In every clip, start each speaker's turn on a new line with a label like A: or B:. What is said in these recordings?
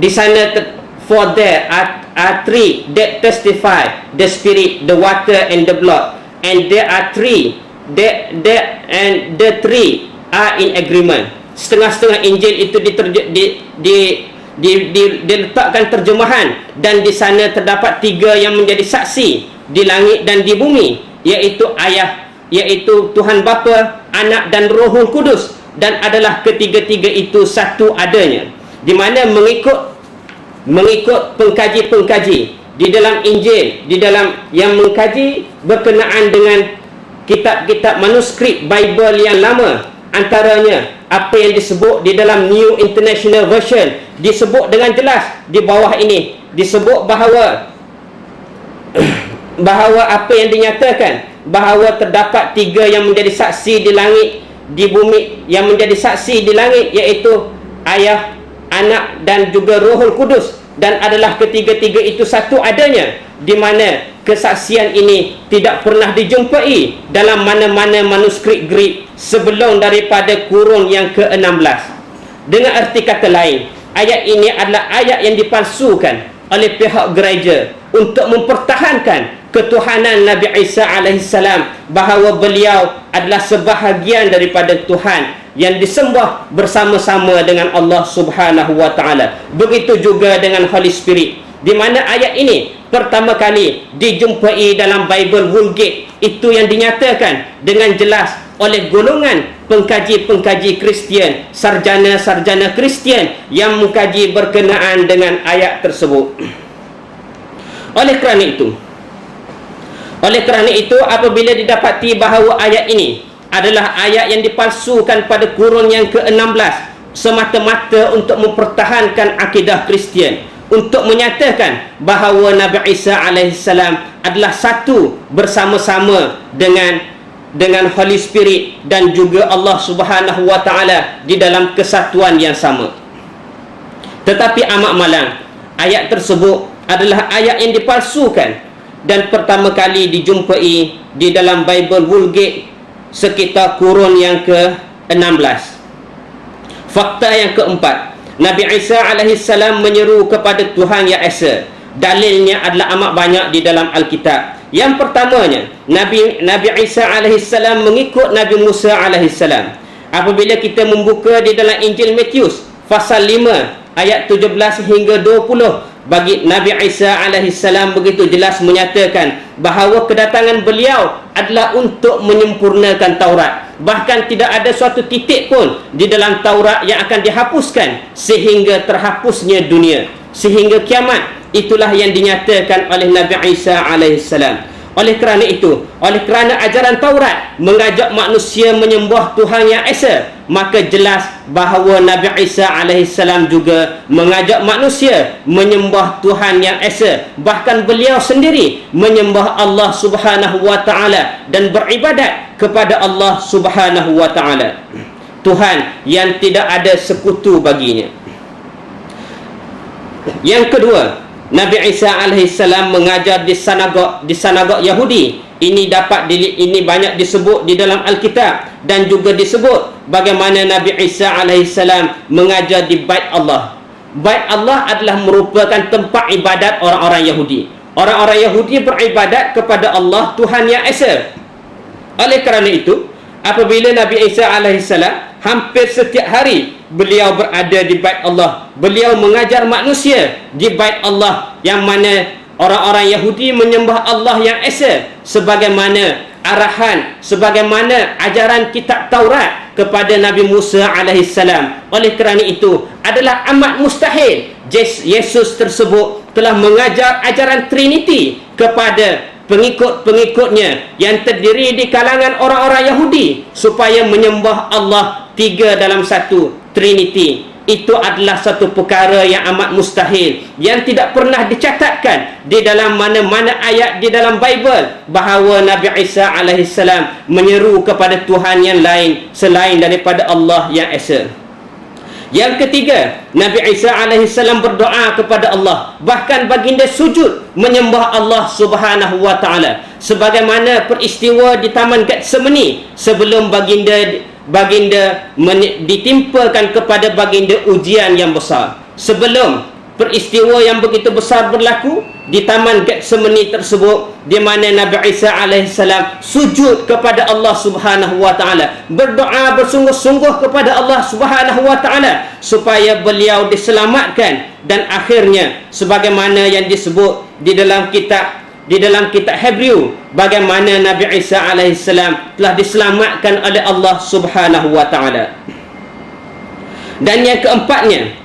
A: Di sana for there are three that testify, the spirit, the water and the blood, and there are three and the three are in agreement. Setengah-setengah Injil itu diletakkan terjemahan, dan di sana terdapat tiga yang menjadi saksi di langit dan di bumi, iaitu ayah, iaitu Tuhan Bapa, Anak dan Rohul Kudus, dan adalah ketiga-tiga itu satu adanya. Di mana mengikut pengkaji-pengkaji di dalam Injil, di dalam yang mengkaji berkenaan dengan kitab-kitab manuskrip Bible yang lama, antaranya apa yang disebut di dalam New International Version disebut dengan jelas di bawah ini, disebut bahawa apa yang dinyatakan, bahawa terdapat tiga yang menjadi saksi di langit, di bumi, yang menjadi saksi di langit, iaitu ayah, Anak dan juga Rohul Kudus, dan adalah ketiga-tiga itu satu adanya, di mana kesaksian ini tidak pernah dijumpai dalam mana-mana manuskrip Greek sebelum daripada kurun yang ke-16. Dengan arti kata lain, ayat ini adalah ayat yang dipalsukan oleh pihak gereja untuk mempertahankan ketuhanan Nabi Isa alaihissalam, bahawa beliau adalah sebahagian daripada Tuhan yang disembah bersama-sama dengan Allah Subhanahu wa taala. Begitu juga dengan Holy Spirit, di mana ayat ini pertama kali dijumpai dalam Bible Vulgate. Itu yang dinyatakan dengan jelas oleh golongan pengkaji-pengkaji Kristian, sarjana-sarjana Kristian yang mengkaji berkenaan dengan ayat tersebut. Oleh kerana itu, apabila didapati bahawa ayat ini adalah ayat yang dipalsukan pada kurun yang ke-16 semata-mata untuk mempertahankan akidah Kristian, untuk menyatakan bahawa Nabi Isa alaihissalam adalah satu bersama-sama dengan Holy Spirit dan juga Allah Subhanahu wa taala di dalam kesatuan yang sama. Tetapi amat malang, ayat tersebut adalah ayat yang dipalsukan dan pertama kali dijumpai di dalam Bible Vulgate sekitar kurun yang ke-16. Fakta yang keempat, Nabi Isa alaihissalam menyeru kepada Tuhan Yang Esa. Dalilnya adalah amat banyak di dalam Alkitab. Yang pertamanya, Nabi Isa alaihissalam mengikut Nabi Musa alaihissalam. Apabila kita membuka di dalam Injil Matius pasal 5 ayat 17 hingga 20, bagi Nabi Isa alaihissalam begitu jelas menyatakan bahawa kedatangan beliau adalah untuk menyempurnakan Taurat. Bahkan tidak ada suatu titik pun di dalam Taurat yang akan dihapuskan sehingga terhapusnya dunia, sehingga kiamat. Itulah yang dinyatakan oleh Nabi Isa alaihissalam. Oleh kerana ajaran Taurat mengajak manusia menyembah Tuhan Yang Esa, maka jelas bahawa Nabi Isa alaihissalam juga mengajak manusia menyembah Tuhan Yang Esa. Bahkan beliau sendiri menyembah Allah Subhanahu wa taala dan beribadat kepada Allah Subhanahu wa taala, Tuhan yang tidak ada sekutu baginya. Yang kedua, Nabi Isa alaihissalam mengajar di sinagog Yahudi. Ini banyak disebut di dalam Alkitab, dan juga disebut bagaimana Nabi Isa alaihissalam mengajar di Bait Allah. Bait Allah adalah merupakan tempat ibadat orang-orang Yahudi. Orang-orang Yahudi beribadat kepada Allah Tuhan Yang Esa. Oleh kerana itu, apabila Nabi Isa alaihissalam hampir setiap hari beliau berada di Bait Allah, beliau mengajar manusia di Bait Allah, yang mana orang-orang Yahudi menyembah Allah Yang Esa sebagaimana arahan, sebagaimana ajaran kitab Taurat kepada Nabi Musa alaihissalam. Oleh kerana itu adalah amat mustahil Yesus tersebut telah mengajar ajaran Trinity kepada pengikut-pengikutnya yang terdiri di kalangan orang-orang Yahudi supaya menyembah Allah tiga dalam satu, Trinity. Itu adalah satu perkara yang amat mustahil, yang tidak pernah dicatatkan di dalam mana-mana ayat di dalam Bible bahawa Nabi Isa alaihissalam menyeru kepada Tuhan yang lain selain daripada Allah Yang Esa. Yang ketiga, Nabi Isa alaihissalam berdoa kepada Allah, bahkan baginda sujud menyembah Allah Subhanahu wa taala, sebagaimana peristiwa di Taman Getsemani sebelum baginda ditimpakan kepada baginda ujian yang besar. Sebelum peristiwa yang begitu besar berlaku di Taman Getsemani tersebut, di mana Nabi Isa alaihissalam sujud kepada Allah Subhanahu wa taala, berdoa bersungguh-sungguh kepada Allah Subhanahu wa taala supaya beliau diselamatkan, dan akhirnya sebagaimana yang disebut di dalam kitab Hebrew, bagaimana Nabi Isa alaihissalam telah diselamatkan oleh Allah Subhanahu wa taala. Dan yang keempatnya,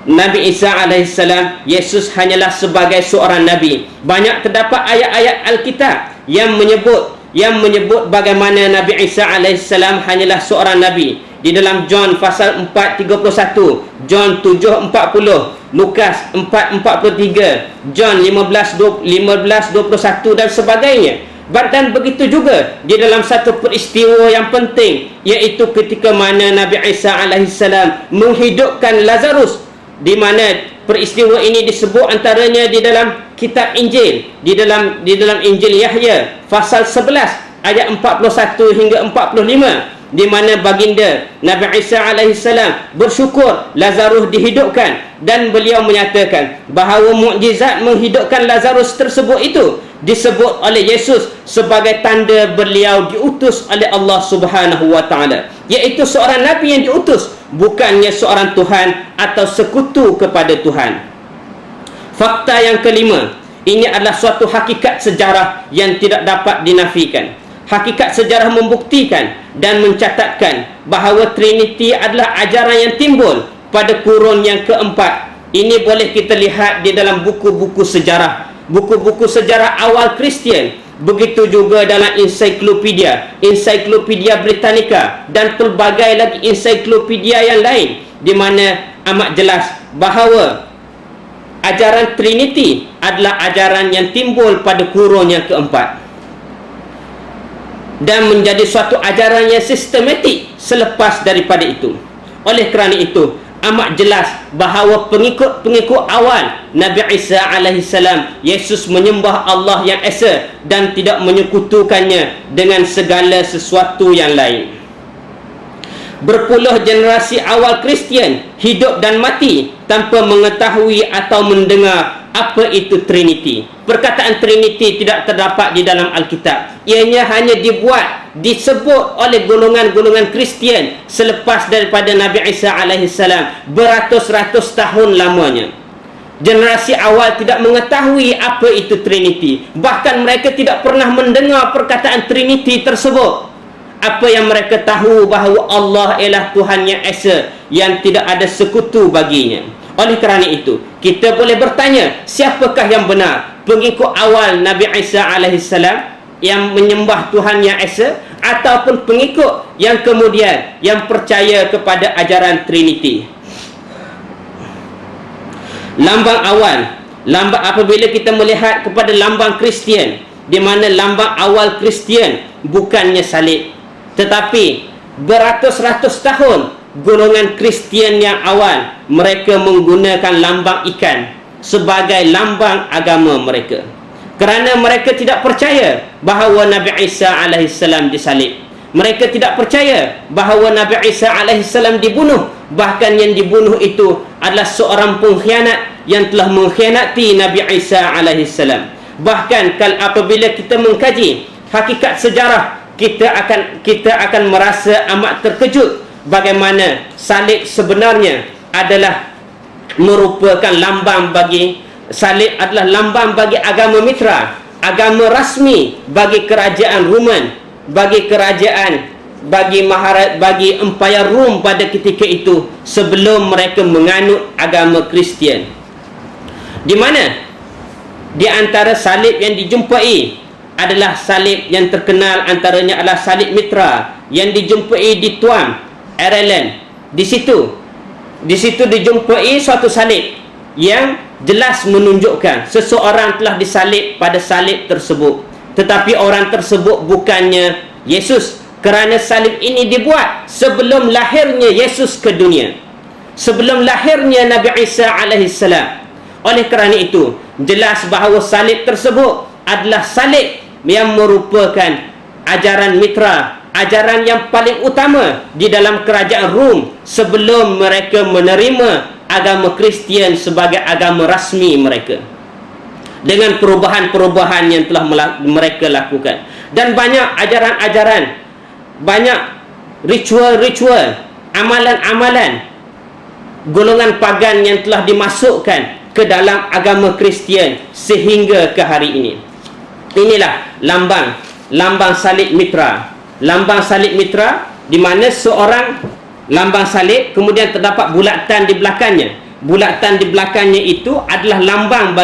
A: Nabi Isa alaihissalam, Yesus hanyalah sebagai seorang Nabi. Banyak terdapat ayat-ayat Alkitab yang menyebut bagaimana Nabi Isa alaihissalam hanyalah seorang Nabi. Di dalam John pasal 4:31, John 7:40, Lukas 4:43, John 15:21 dan sebagainya. Dan begitu juga di dalam satu peristiwa yang penting, iaitu ketika mana Nabi Isa alaihissalam menghidupkan Lazarus, di mana peristiwa ini disebut antaranya di dalam kitab Injil, di dalam Injil Yahya pasal 11 ayat 41 hingga 45, di mana baginda Nabi Isa alaihissalam bersyukur Lazarus dihidupkan, dan beliau menyatakan bahawa mukjizat menghidupkan Lazarus tersebut itu disebut oleh Yesus sebagai tanda beliau diutus oleh Allah Subhanahu wa taala, iaitu seorang nabi yang diutus, bukannya seorang Tuhan atau sekutu kepada Tuhan. Fakta yang kelima, ini adalah suatu hakikat sejarah yang tidak dapat dinafikan. Hakikat sejarah membuktikan dan mencatatkan bahawa Trinity adalah ajaran yang timbul pada kurun yang keempat. Ini boleh kita lihat di dalam buku-buku sejarah awal Kristian, begitu juga dalam ensiklopedia Britannica dan pelbagai lagi ensiklopedia yang lain, di mana amat jelas bahawa ajaran Trinity adalah ajaran yang timbul pada kurun yang keempat dan menjadi suatu ajaran yang sistematik selepas daripada itu. Oleh kerana itu, amat jelas bahawa pengikut awal Nabi Isa alaihissalam, Yesus menyembah Allah yang esa dan tidak menyekutukannya dengan segala sesuatu yang lain. Berpuluh generasi awal Kristian hidup dan mati tanpa mengetahui atau mendengar apa itu Trinity. Perkataan Trinity tidak terdapat di dalam Alkitab. Ianya hanya disebut oleh golongan-golongan Kristian selepas daripada Nabi Isa alaihissalam beratus-ratus tahun lamanya. Generasi awal tidak mengetahui apa itu Trinity. Bahkan mereka tidak pernah mendengar perkataan Trinity tersebut. Apa yang mereka tahu bahawa Allah ialah Tuhan yang esa, yang tidak ada sekutu baginya. Oleh kerana itu, kita boleh bertanya, siapakah yang benar? Pengikut awal Nabi Isa alaihissalam yang menyembah Tuhan yang esa, ataupun pengikut yang kemudian yang percaya kepada ajaran Trinity? Lambang awal, apabila kita melihat kepada lambang Kristian, di mana lambang awal Kristian bukannya salib, tetapi beratus-ratus tahun golongan Kristian yang awal mereka menggunakan lambang ikan sebagai lambang agama mereka, kerana mereka tidak percaya bahawa Nabi Isa alaihissalam disalib. Mereka tidak percaya bahawa Nabi Isa alaihissalam dibunuh. Bahkan yang dibunuh itu adalah seorang pengkhianat yang telah mengkhianati Nabi Isa alaihissalam. Bahkan apabila kita mengkaji hakikat sejarah, kita akan merasa amat terkejut bagaimana salib sebenarnya adalah merupakan lambang bagi agama mitra, agama rasmi bagi kerajaan Roman, bagi Empayar Rom pada ketika itu, sebelum mereka menganut agama Kristian. Di mana di antara salib yang dijumpai adalah salib yang terkenal, antaranya adalah salib mitra yang dijumpai di Tuam, Ireland. Di situ dijumpai suatu salib yang jelas menunjukkan seseorang telah disalib pada salib tersebut, tetapi orang tersebut bukannya Yesus, kerana salib ini dibuat sebelum lahirnya Yesus ke dunia, sebelum lahirnya Nabi Isa alaihissalam. Oleh kerana itu, jelas bahawa salib tersebut adalah salib yang merupakan ajaran mitra, ajaran yang paling utama di dalam kerajaan Rom sebelum mereka menerima agama Kristian sebagai agama rasmi mereka, dengan perubahan-perubahan yang telah mereka lakukan. Dan banyak ajaran-ajaran, banyak ritual-ritual, amalan-amalan golongan pagan yang telah dimasukkan ke dalam agama Kristian sehingga ke hari ini. Inilah lambang salib mitra. Lambang salib mitra di mana seorang lambang salib, kemudian terdapat bulatan di belakangnya. Bulatan di belakangnya itu adalah lambang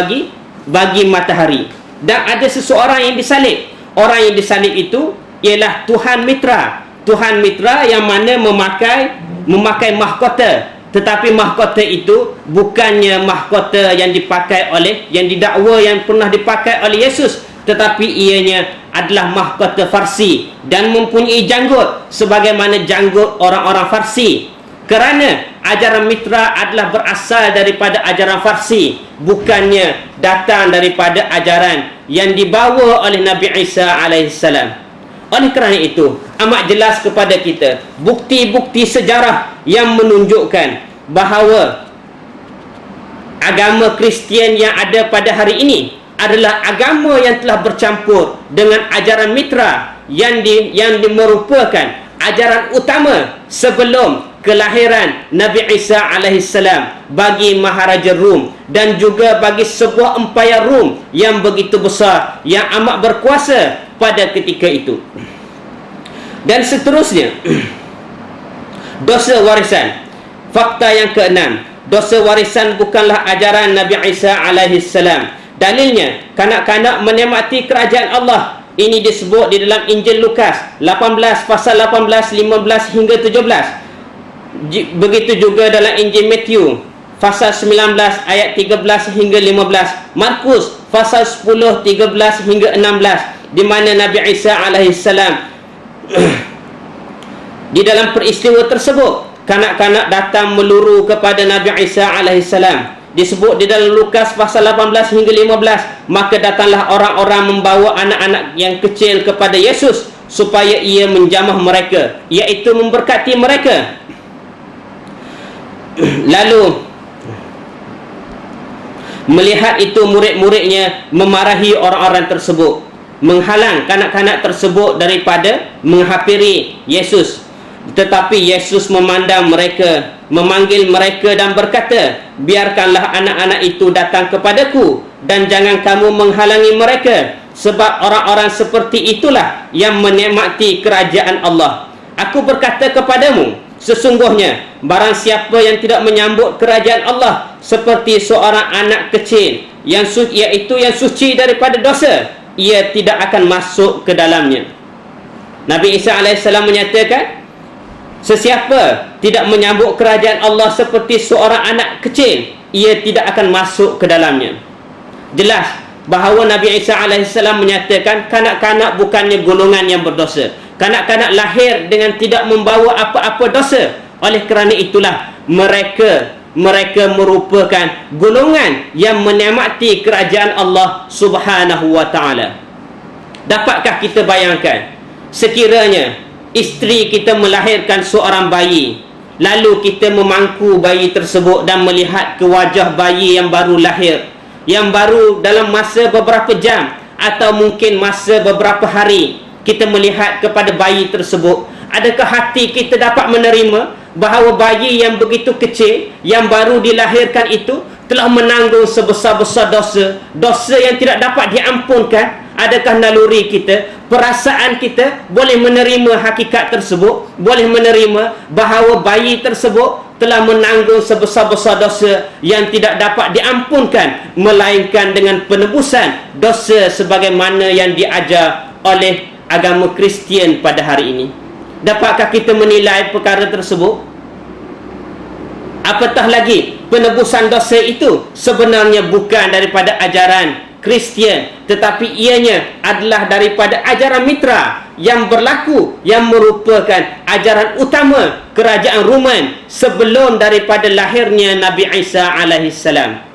A: bagi matahari. Dan ada seseorang yang disalib. Orang yang disalib itu ialah Tuhan Mitra. Tuhan Mitra yang mana memakai mahkota. Tetapi mahkota itu bukannya mahkota yang dipakai oleh, yang didakwa yang pernah dipakai oleh Yesus, tetapi ianya adalah mahkota Farsi dan mempunyai janggut sebagaimana janggut orang-orang Farsi. Kerana ajaran Mitra adalah berasal daripada ajaran Farsi, bukannya datang daripada ajaran yang dibawa oleh Nabi Isa alaihissalam. Oleh kerana itu, amat jelas kepada kita bukti-bukti sejarah yang menunjukkan bahawa agama Kristian yang ada pada hari ini adalah agama yang telah bercampur dengan ajaran Mitra yang merupakan ajaran utama sebelum kelahiran Nabi Isa alaihissalam bagi Maharaja Rom dan juga bagi sebuah empayar Rom yang begitu besar, yang amat berkuasa pada ketika itu. Dan seterusnya, dosa warisan. Fakta yang keenam, dosa warisan bukanlah ajaran Nabi Isa alaihissalam. Dalilnya, kanak-kanak menikmati kerajaan Allah. Ini disebut di dalam Injil Lukas 18 pasal 18, 15 hingga 17. Begitu juga dalam Injil Matthew pasal 19 ayat 13 hingga 15. Markus pasal 10, 13 hingga 16, di mana Nabi Isa alaihissalam di dalam peristiwa tersebut, kanak-kanak datang meluru kepada Nabi Isa alaihissalam. Disebut di dalam Lukas pasal 18 hingga 15, maka datanglah orang-orang membawa anak-anak yang kecil kepada Yesus supaya ia menjamah mereka, iaitu memberkati mereka. Lalu melihat itu, murid-muridnya memarahi orang-orang tersebut, menghalang kanak-kanak tersebut daripada menghampiri Yesus. Tetapi Yesus memandang mereka, memanggil mereka dan berkata, biarkanlah anak-anak itu datang kepadaku dan jangan kamu menghalangi mereka, sebab orang-orang seperti itulah yang menikmati kerajaan Allah. Aku berkata kepadamu, sesungguhnya barang siapa yang tidak menyambut kerajaan Allah seperti seorang anak kecil yang suci daripada dosa, ia tidak akan masuk ke dalamnya. Nabi Isa alaihissalam menyatakan, sesiapa tidak menyambut kerajaan Allah seperti seorang anak kecil, ia tidak akan masuk ke dalamnya. Jelas bahawa Nabi Isa alaihissalam menyatakan kanak-kanak bukannya golongan yang berdosa. Kanak-kanak lahir dengan tidak membawa apa-apa dosa. Oleh kerana itulah mereka merupakan golongan yang menikmati kerajaan Allah Subhanahu wa taala. Dapatkah kita bayangkan, sekiranya isteri kita melahirkan seorang bayi, lalu kita memangku bayi tersebut dan melihat ke wajah bayi yang baru lahir, yang baru dalam masa beberapa jam atau mungkin masa beberapa hari, kita melihat kepada bayi tersebut, adakah hati kita dapat menerima bahawa bayi yang begitu kecil, yang baru dilahirkan itu telah menanggung sebesar-besar dosa yang tidak dapat diampunkan? Adakah naluri kita, perasaan kita boleh menerima hakikat tersebut, boleh menerima bahawa bayi tersebut telah menanggung sebesar-besar dosa yang tidak dapat diampunkan, melainkan dengan penebusan dosa sebagaimana yang diajar oleh agama Kristian pada hari ini? Dapatkah kita menilai perkara tersebut? Apatah lagi, penebusan dosa itu sebenarnya bukan daripada ajaran Kristian, tetapi ianya adalah daripada ajaran Mitra yang berlaku, yang merupakan ajaran utama kerajaan Roman sebelum daripada lahirnya Nabi Isa alaihissalam.